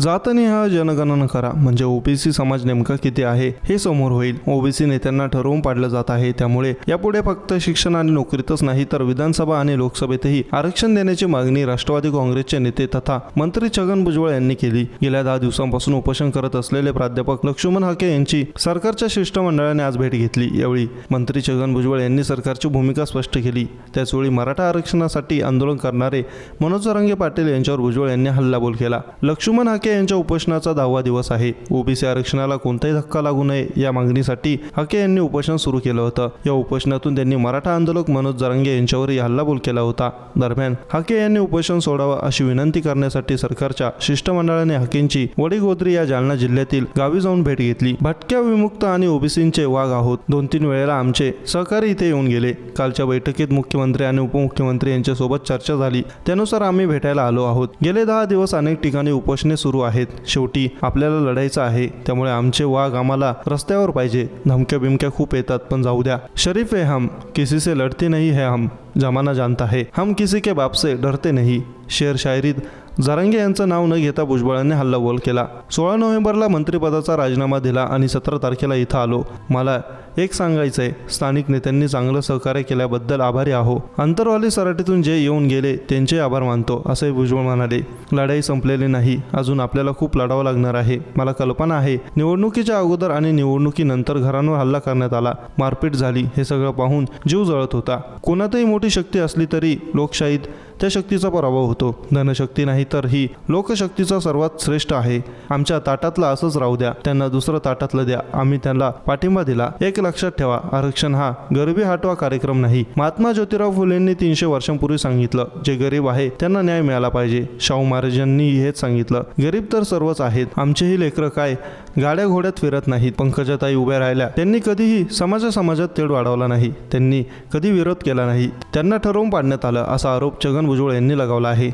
जातनिहाय जनगणना करा म्हणजे ओबीसी समाज नेमका किती आहे हे समोर होईल। ओबीसी नेत्यांना ठरवून पाडलं जात आहे, त्यामुळे यापुढे फक्त शिक्षण आणि नोकरीतच नाही तर विधानसभा आणि लोकसभेतही आरक्षण देण्याची मागणी राष्ट्रवादी काँग्रेसचे नेते तथा मंत्री छगन भुजबळ यांनी केली। गेल्या 10 दिवसांपासून उपोषण करत असलेले प्राध्यापक लक्ष्मण हाके यांची सरकारच्या शिष्टमंडळाने आज भेट घेतली। यावेळी मंत्री छगन भुजबळ यांनी सरकारची भूमिका स्पष्ट केली। त्याचवेळी मराठा आरक्षणासाठी आंदोलन करणारे मनोज जरांगे पाटील यांच्यावर भुजबळ यांनी हल्लाबोल केला। लक्ष्मण हाके यांच्या उपोषणाचा 10वा दिवस आहे। ओबीसी आरक्षणाला कोणताही धक्का लागू नये या मागणीसाठी हाके यांनी उपोषण सुरू केलं होतं। या उपोषणातून त्यांनी मराठा आंदोलक मनोज जरांगे यांच्यावरही हल्लाबोल केला होता। दरम्यान हाके यांनी उपोषण सोडावं अशी विनंती करण्यासाठी सरकारच्या शिष्टमंडळाने हाकेंची वडीगोद्री या जालना जिल्ह्यातील गावी जाऊन भेट घेतली। भटक्या विमुक्त आणि ओबीसींचे वाघ आहोत। 2-3 वेळेला आमचे सहकारी इथे येऊन गेले। कालच्या बैठकीत मुख्यमंत्री आणि उपमुख्यमंत्री यांच्या सोबत चर्चा झाली, त्यानुसार आम्ही भेटायला आलो आहोत। गेले 10 दिवस अनेक ठिकाणी उपोषणे सुरू आहेत। शेवटी आपल्याला लढायचं आहे, त्यामुळे आमचे वाघ आम्हाला रस्त्यावर पाहिजे। धमक्या बिमक्या खूप येतात, पण जाऊ द्या। शरीफ है हम, किसी से लड़ते नहीं है हम, जमाना जानता है हम किसी के बाप से डरते नहीं। शेर शायरीत जरांगे यांचं नाव न घेता भुजबळांनी हल्लाबोल केला। 16 नोव्हेंबरला मंत्रिपदाचा राजीनामा दिला आणि 17 तारखेला इथं आलो। मला एक सांगायचंय, स्थानिक नेत्यांनी चांगलं सहकार्य केल्याबद्दल आभारी आहो। अंतरवाली सराटीतून जे येऊन गेले त्यांचे आभार मानतो, असे भुजबळ म्हणाले। लढाई संपलेली नाही, अजून आपल्याला खूप लढावं लागणार आहे। मला कल्पना आहे निवडणुकीच्या अगोदर आणि निवडणुकीनंतर घरांवर हल्ला करण्यात आला, मारपीट झाली, हे सगळं पाहून जीव जळत होता। कोणातही मोठी शक्ती असली तरी लोकशाहीत त्या शक्तीचा पराभव होतो। धनशक्ती नाही तर ही लोकशक्तीचा सर्वात श्रेष्ठ आहे। आमच्या ताटातला असंच राहू द्या, त्यांना दुसरं ताटातलं द्या। आम्ही त्यांना पाठिंबा दिला। एक लक्षात ठेवा, आरक्षण हा गरिबी हटवा कार्यक्रम नाही। महात्मा ज्योतिराव फुलेंनी 300 वर्षांपूर्वी सांगितलं, जे गरीब आहे त्यांना न्याय मिळाला पाहिजे। शाहू महाराजांनी हेच सांगितलं, गरीब तर सर्वच आहेत। आमचेही लेकरं काय गाड्या घोड्यात फिरत नाहीत। पंकजाताई उभ्या राहिल्या, त्यांनी कधीही समाजात तेढ वाढवला नाही, त्यांनी कधी विरोध केला नाही। त्यांना ठरवून पाडण्यात आलं, असा आरोप छगन भुजबळ यांनी लगावला आहे।